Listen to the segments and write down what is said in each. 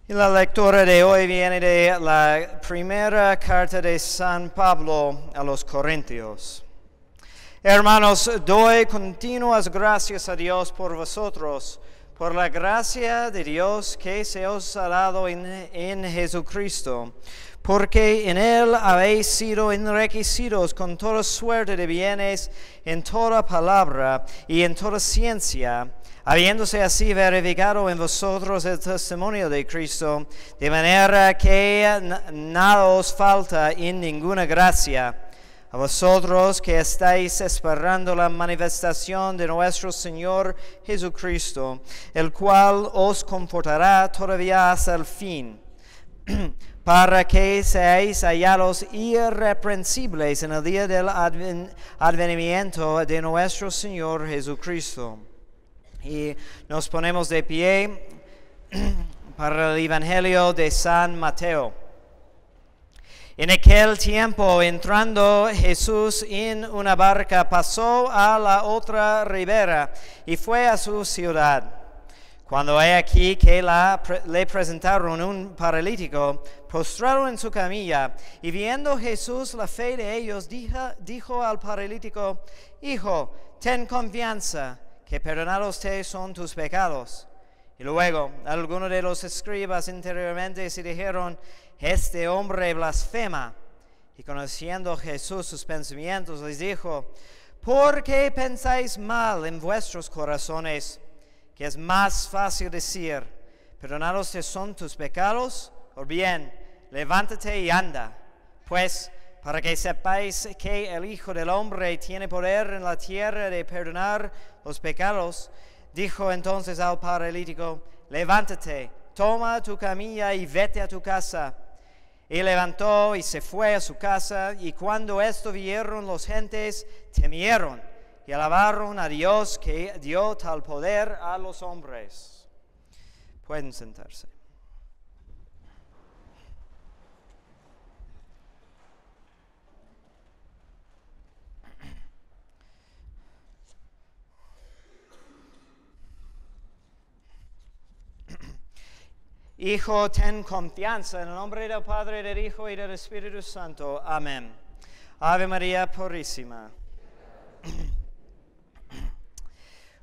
Y la lectura de hoy viene de la primera carta de San Pablo a los Corintios. Hermanos, doy continuas gracias a Dios por vosotros, por la gracia de Dios que se os ha dado en Jesucristo, porque en Él habéis sido enriquecidos con toda suerte de bienes en toda palabra y en toda ciencia, habiéndose así verificado en vosotros el testimonio de Cristo, de manera que nada os falta en ninguna gracia. A vosotros que estáis esperando la manifestación de nuestro Señor Jesucristo, el cual os confortará todavía hasta el fin, para que seáis hallados irreprensibles en el día del advenimiento de nuestro Señor Jesucristo. Y nos ponemos de pie para el Evangelio de San Mateo. En aquel tiempo, entrando Jesús en una barca, pasó a la otra ribera y fue a su ciudad. Cuando he aquí que le presentaron un paralítico, postrado en su camilla, y viendo Jesús la fe de ellos, dijo al paralítico: Hijo, ten confianza, que perdonados te son tus pecados. Y luego algunos de los escribas interiormente se dijeron: Este hombre blasfema. Y conociendo Jesús sus pensamientos, les dijo: ¿Por qué pensáis mal en vuestros corazones? Que es más fácil decir: perdonados te son tus pecados, o bien, levántate y anda. Pues, para que sepáis que el Hijo del Hombre tiene poder en la tierra de perdonar los pecados, dijo entonces al paralítico: levántate, toma tu camilla y vete a tu casa. Y levantó y se fue a su casa, y cuando esto vieron los gentes, temieron y alabaron a Dios que dio tal poder a los hombres. Pueden sentarse. Hijo, ten confianza en el nombre del Padre, del Hijo y del Espíritu Santo. Amén. Ave María Purísima.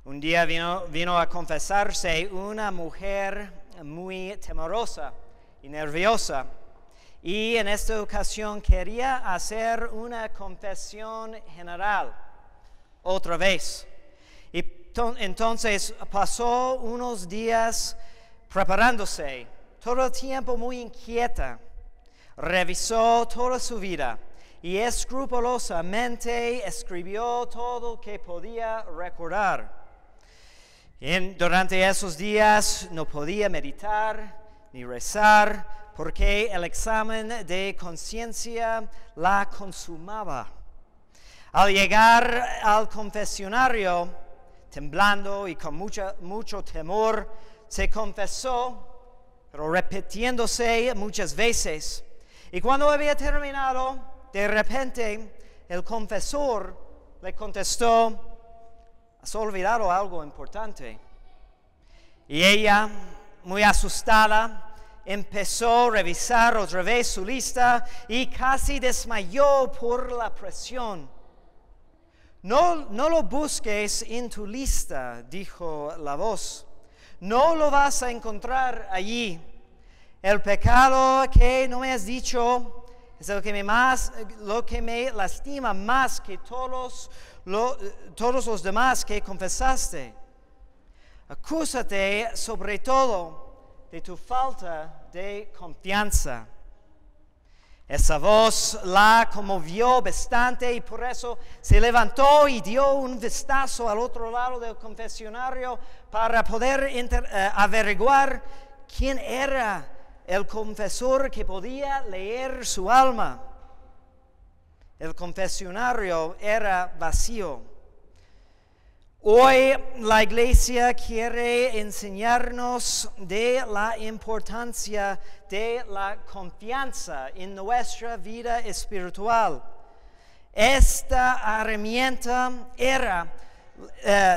Un día vino a confesarse una mujer muy temerosa y nerviosa, y en esta ocasión quería hacer una confesión general otra vez. Y entonces pasó unos días preparándose, todo el tiempo muy inquieta. Revisó toda su vida y escrupulosamente escribió todo lo que podía recordar. Durante esos días no podía meditar ni rezar, porque el examen de conciencia la consumaba. Al llegar al confesionario, temblando y con mucho temor, se confesó, pero repitiéndose muchas veces. Y cuando había terminado, de repente el confesor le contestó: has olvidado algo importante. Y ella, muy asustada, empezó a revisar otra vez su lista y casi desmayó por la presión. No lo busques en tu lista, dijo la voz. No lo vas a encontrar allí. El pecado que no me has dicho es lo que me lastima más que todos los demás que confesaste. Acúsate sobre todo de tu falta de confianza. Esa voz la conmovió bastante, y por eso se levantó y dio un vistazo al otro lado del confesionario para poder averiguar quién era el confesor que podía leer su alma. El confesionario era vacío. Hoy la Iglesia quiere enseñarnos de la importancia de la confianza en nuestra vida espiritual. Esta herramienta era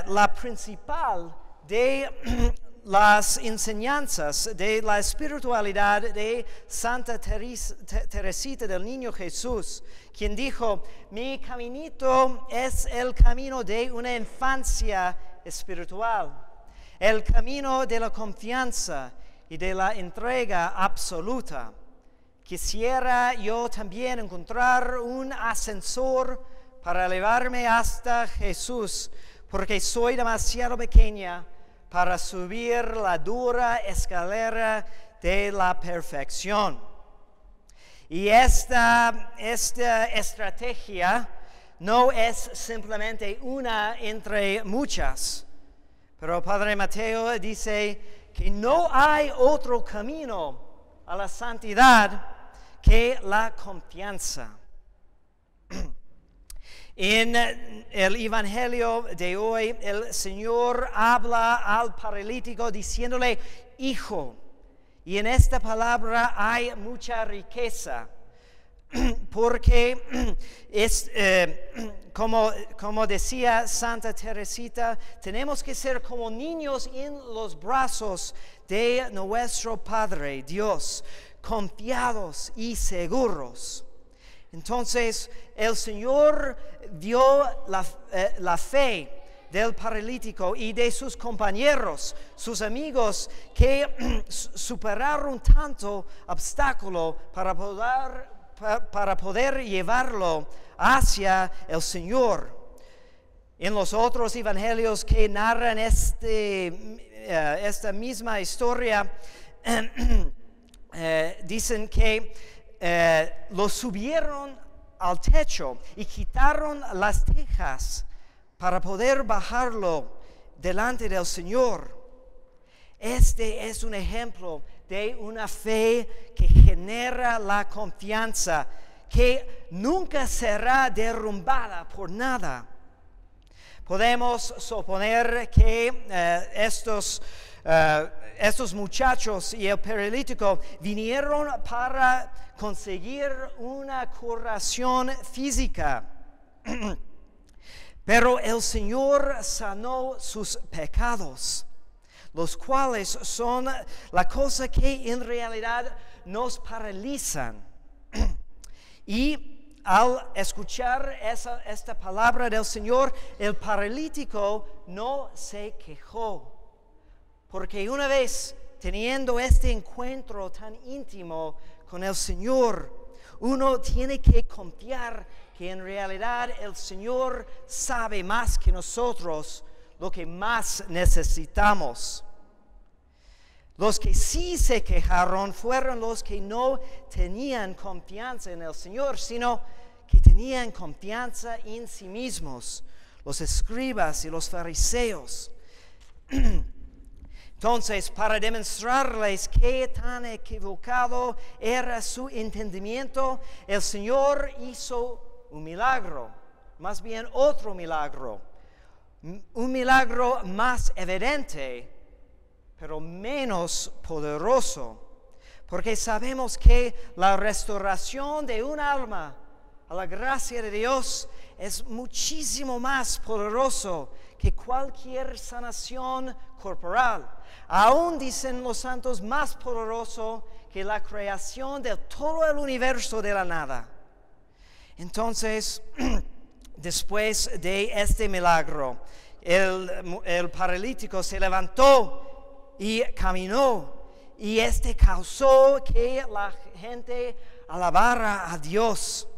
la principal de las enseñanzas de la espiritualidad de Santa Teresita del Niño Jesús, quien dijo: mi caminito es el camino de una infancia espiritual, el camino de la confianza y de la entrega absoluta. Quisiera yo también encontrar un ascensor para elevarme hasta Jesús, porque soy demasiado pequeña para subir la dura escalera de la perfección. Y esta estrategia no es simplemente una entre muchas, pero Padre Mateo dice que no hay otro camino a la santidad que la confianza. En el Evangelio de hoy, el Señor habla al paralítico diciéndole: hijo. Y en esta palabra hay mucha riqueza, porque es, como decía Santa Teresita, tenemos que ser como niños en los brazos de nuestro Padre Dios, confiados y seguros. Entonces el Señor vio la fe del paralítico y de sus compañeros, sus amigos, que superaron tanto obstáculo para poder llevarlo hacia el Señor. En los otros evangelios que narran esta misma historia, dicen que lo subieron al techo y quitaron las tejas para poder bajarlo delante del Señor. Este es un ejemplo de una fe que genera la confianza, que nunca será derrumbada por nada. Podemos suponer que estos muchachos y el paralítico vinieron para conseguir una curación física, pero el Señor sanó sus pecados, los cuales son la cosa que en realidad nos paralizan. Y al escuchar esta palabra del Señor, el paralítico no se quejó, porque una vez teniendo este encuentro tan íntimo con el Señor, uno tiene que confiar que en realidad el Señor sabe más que nosotros lo que más necesitamos. Los que sí se quejaron fueron los que no tenían confianza en el Señor, sino que tenían confianza en sí mismos, los escribas y los fariseos. Entonces, para demostrarles qué tan equivocado era su entendimiento, el Señor hizo un milagro, más bien otro milagro, un milagro más evidente, pero menos poderoso, porque sabemos que la restauración de un alma a la gracia de Dios es muchísimo más poderoso que cualquier sanación corporal. Aún dicen los santos, más poderoso que la creación de todo el universo de la nada. Entonces, después de este milagro, el paralítico se levantó y caminó, y este causó que la gente alabara a Dios,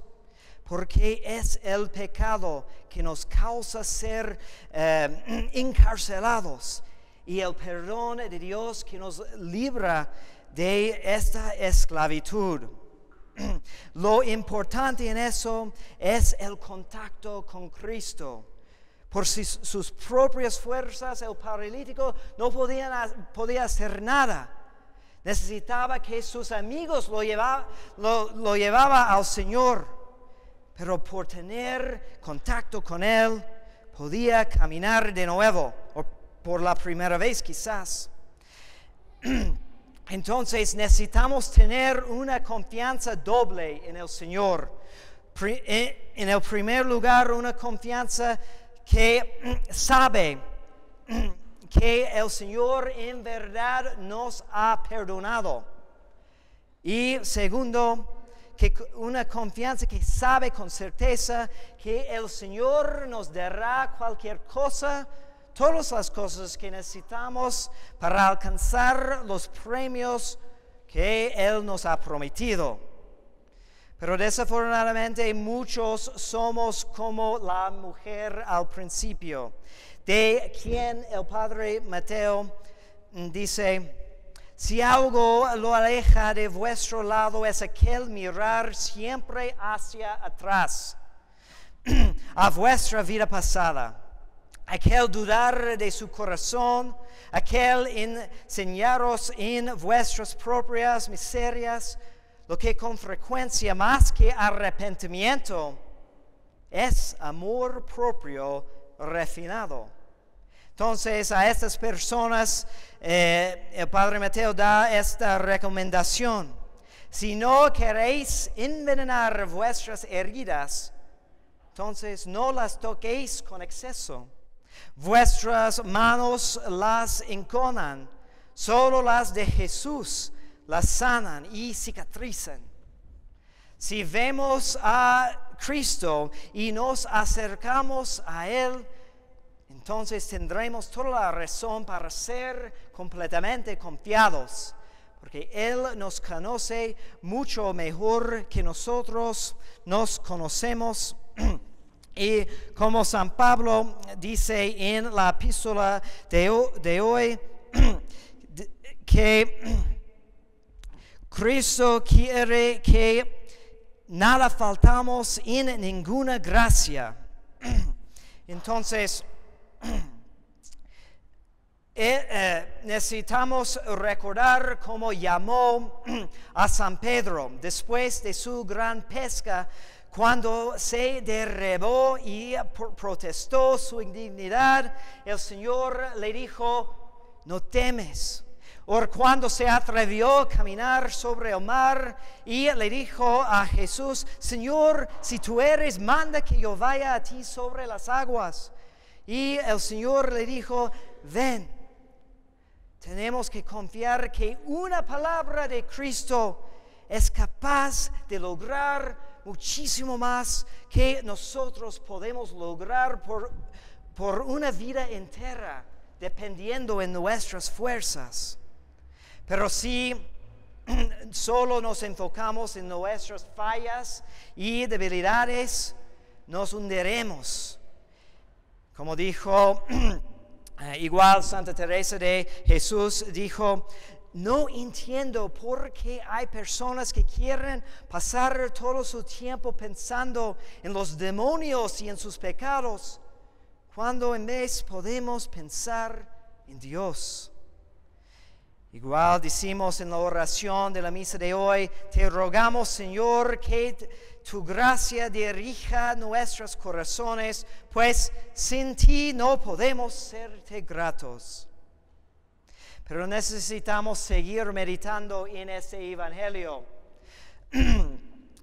porque es el pecado que nos causa ser encarcelados, y el perdón de Dios que nos libra de esta esclavitud. Lo importante en eso es el contacto con Cristo. Por sus propias fuerzas, el paralítico no podía hacer nada. Necesitaba que sus amigos lo llevaban al Señor. Pero por tener contacto con Él, podía caminar de nuevo, o por la primera vez quizás. Entonces necesitamos tener una confianza doble en el Señor. En el primer lugar, una confianza que sabe que el Señor en verdad nos ha perdonado. Y segundo, que una confianza que sabe con certeza que el Señor nos dará cualquier cosa, todas las cosas que necesitamos para alcanzar los premios que Él nos ha prometido. Pero desafortunadamente muchos somos como la mujer al principio, de quien el padre Mateo dice: si algo lo aleja de vuestro lado es aquel mirar siempre hacia atrás, a vuestra vida pasada, aquel dudar de su corazón, aquel enseñaros en vuestras propias miserias, lo que con frecuencia más que arrepentimiento es amor propio refinado. Entonces a estas personas el Padre Mateo da esta recomendación: si no queréis envenenar vuestras heridas, entonces no las toquéis con exceso. Vuestras manos las enconan, solo las de Jesús las sanan y cicatrizan. Si vemos a Cristo y nos acercamos a Él, entonces tendremos toda la razón para ser completamente confiados, porque Él nos conoce mucho mejor que nosotros nos conocemos. Y como San Pablo dice en la epístola de hoy, que Cristo quiere que nada faltamos en ninguna gracia. Entonces, necesitamos recordar cómo llamó a San Pedro después de su gran pesca, cuando se derribó y protestó su indignidad. El Señor le dijo: no temes. O cuando se atrevió a caminar sobre el mar y le dijo a Jesús: Señor, si tú eres, manda que yo vaya a ti sobre las aguas. Y el Señor le dijo: ven. Tenemos que confiar que una palabra de Cristo es capaz de lograr muchísimo más que nosotros podemos lograr por una vida entera, dependiendo en nuestras fuerzas. Pero si solo nos enfocamos en nuestras fallas y debilidades, nos hundiremos. Como dijo igual Santa Teresa de Jesús, dijo: no entiendo por qué hay personas que quieren pasar todo su tiempo pensando en los demonios y en sus pecados, cuando en vez podemos pensar en Dios. Igual decimos en la oración de la misa de hoy: te rogamos, Señor, que tu gracia dirija nuestros corazones, pues sin ti no podemos serte gratos. Pero necesitamos seguir meditando en este Evangelio.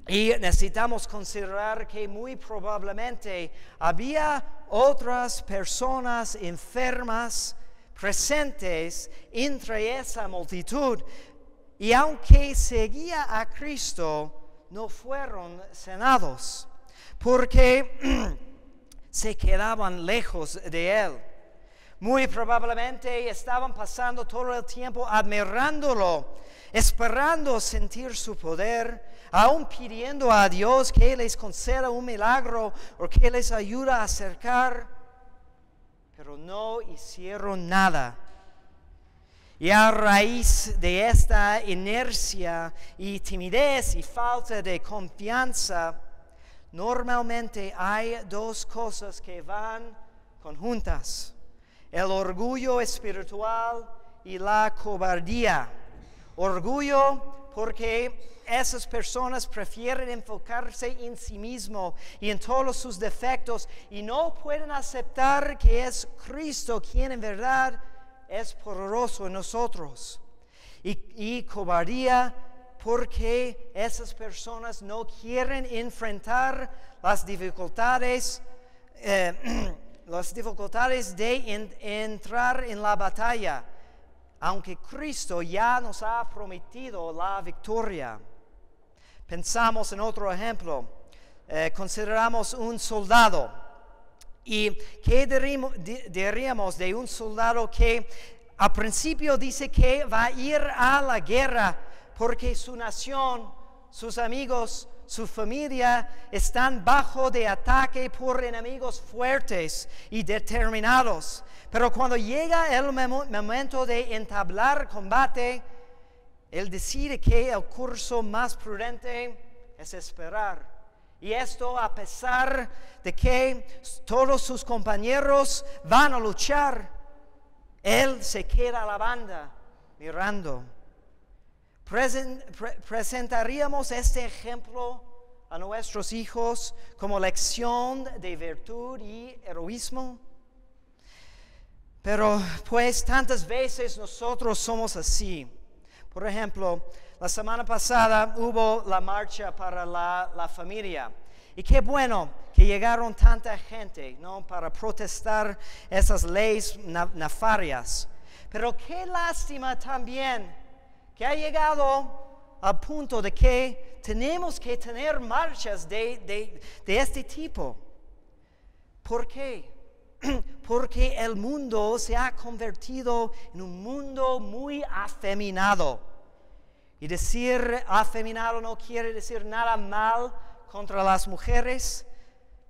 Y necesitamos considerar que muy probablemente había otras personas enfermas presentes entre esa multitud, y aunque seguía a Cristo, no fueron sanados, porque se quedaban lejos de Él. Muy probablemente estaban pasando todo el tiempo admirándolo, esperando sentir su poder, aún pidiendo a Dios que les conceda un milagro o que les ayude a acercar, pero no hicieron nada. Y a raíz de esta inercia y timidez y falta de confianza, normalmente hay dos cosas que van conjuntas: el orgullo espiritual y la cobardía. Orgullo porque esas personas prefieren enfocarse en sí mismo y en todos sus defectos y no pueden aceptar que es Cristo quien en verdad es poderoso en nosotros. Y cobardía porque esas personas no quieren enfrentar las dificultades las dificultades de entrar en la batalla, aunque Cristo ya nos ha prometido la victoria. Pensamos en otro ejemplo. Consideramos un soldado. ¿Y qué diríamos de un soldado que al principio dice que va a ir a la guerra porque su nación, sus amigos, su familia están bajo de ataque por enemigos fuertes y determinados? Pero cuando llega el momento de entablar combate, él decide que el curso más prudente es esperar. Y esto a pesar de que todos sus compañeros van a luchar, él se queda a la banda mirando. ¿Presentaríamos este ejemplo a nuestros hijos como lección de virtud y heroísmo? Pero pues tantas veces nosotros somos así. Por ejemplo, la semana pasada hubo la marcha para la familia. Y qué bueno que llegaron tanta gente, ¿no?, para protestar esas leyes nefarias. Pero qué lástima también que ha llegado al punto de que tenemos que tener marchas de este tipo. ¿Por qué? Porque el mundo se ha convertido en un mundo muy afeminado. Y decir afeminado no quiere decir nada mal contra las mujeres,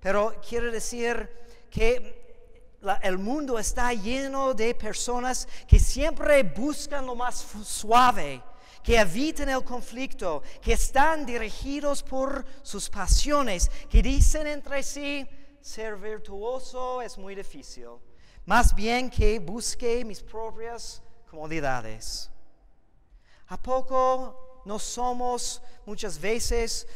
pero quiere decir que el mundo está lleno de personas que siempre buscan lo más suave, que evitan el conflicto, que están dirigidos por sus pasiones, que dicen entre sí: ser virtuoso es muy difícil, más bien que busque mis propias comodidades. ¿A poco no somos muchas veces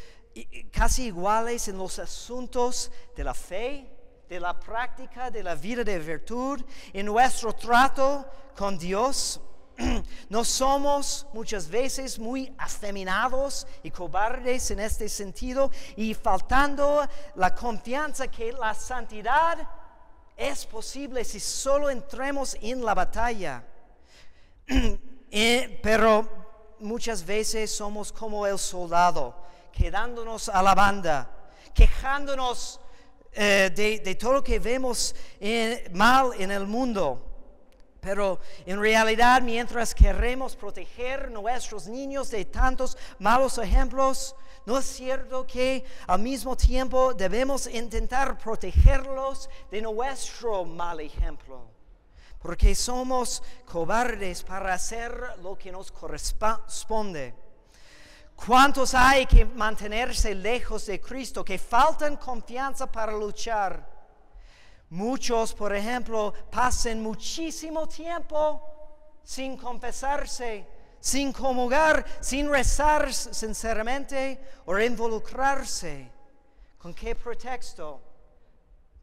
casi iguales en los asuntos de la fe, de la práctica de la vida de virtud, en nuestro trato con Dios? ¿No somos muchas veces muy afeminados y cobardes en este sentido, y faltando la confianza que la santidad es posible si solo entremos en la batalla? Pero muchas veces somos como el soldado, quedándonos a la banda, quejándonos de todo lo que vemos mal en el mundo. Pero en realidad, mientras queremos proteger a nuestros niños de tantos malos ejemplos, ¿no es cierto que al mismo tiempo debemos intentar protegerlos de nuestro mal ejemplo? Porque somos cobardes para hacer lo que nos corresponde. ¿Cuántos hay que mantenerse lejos de Cristo, que faltan confianza para luchar? Muchos, por ejemplo, pasan muchísimo tiempo sin confesarse, sin comulgar, sin rezar sinceramente o involucrarse. ¿Con qué pretexto?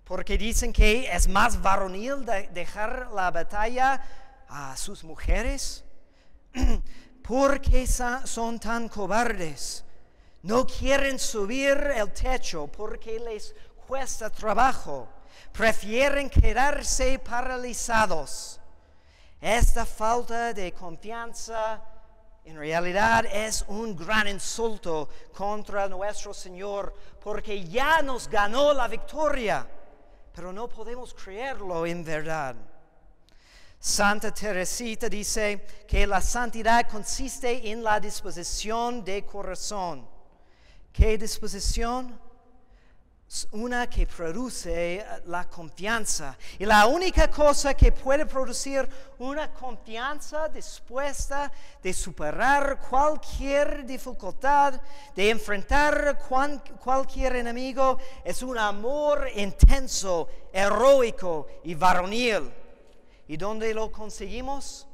Porque dicen que es más varonil dejar la batalla a sus mujeres. ¿Por qué son tan cobardes? No quieren subir el techo porque les cuesta trabajo. Prefieren quedarse paralizados. Esta falta de confianza en realidad es un gran insulto contra nuestro Señor, porque ya nos ganó la victoria, pero no podemos creerlo en verdad. Santa Teresita dice que la santidad consiste en la disposición de corazón. ¿Qué disposición? Una que produce la confianza. Y la única cosa que puede producir una confianza dispuesta de superar cualquier dificultad, de enfrentar cualquier enemigo, es un amor intenso, heroico y varonil. ¿Y dónde lo conseguimos?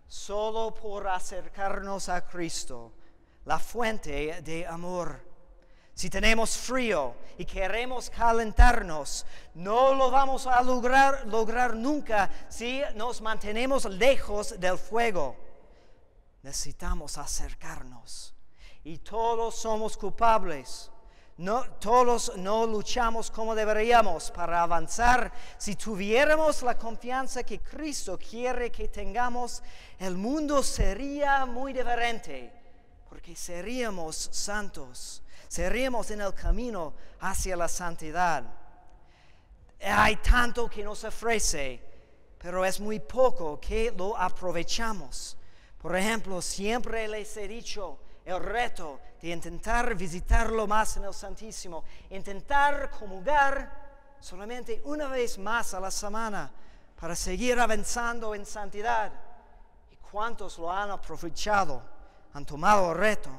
Solo por acercarnos a Cristo, la fuente de amor. Si tenemos frío y queremos calentarnos, no lo vamos a lograr nunca si nos mantenemos lejos del fuego. Necesitamos acercarnos. Y todos somos culpables. Todos no luchamos como deberíamos para avanzar. Si tuviéramos la confianza que Cristo quiere que tengamos, el mundo sería muy diferente, porque seríamos santos, seríamos en el camino hacia la santidad. Hay tanto que nos ofrece, pero es muy poco que lo aprovechamos. Por ejemplo, siempre les he dicho el reto de intentar visitarlo más en el Santísimo, intentar comulgar solamente una vez más a la semana para seguir avanzando en santidad. ¿Y cuántos lo han aprovechado? Han tomado el reto.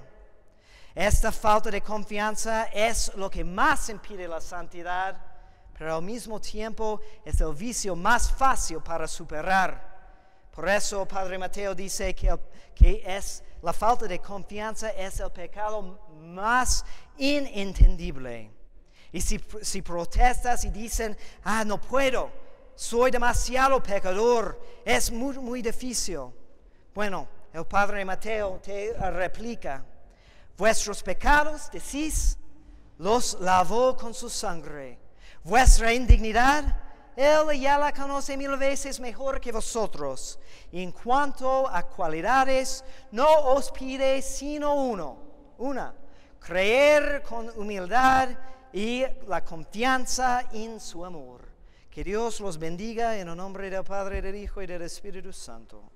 Esta falta de confianza es lo que más impide la santidad, pero al mismo tiempo es el vicio más fácil para superar. Por eso Padre Mateo dice que es la falta de confianza es el pecado más inentendible. Y si protestas y dicen, no puedo, soy demasiado pecador, es muy, muy difícil. Bueno, el Padre Mateo te replica, vuestros pecados, decís, los lavó con su sangre. Vuestra indignidad, Él ya la conoce 1000 veces mejor que vosotros. Y en cuanto a cualidades, no os pide sino una, creer con humildad y la confianza en su amor. Que Dios los bendiga en el nombre del Padre, del Hijo y del Espíritu Santo.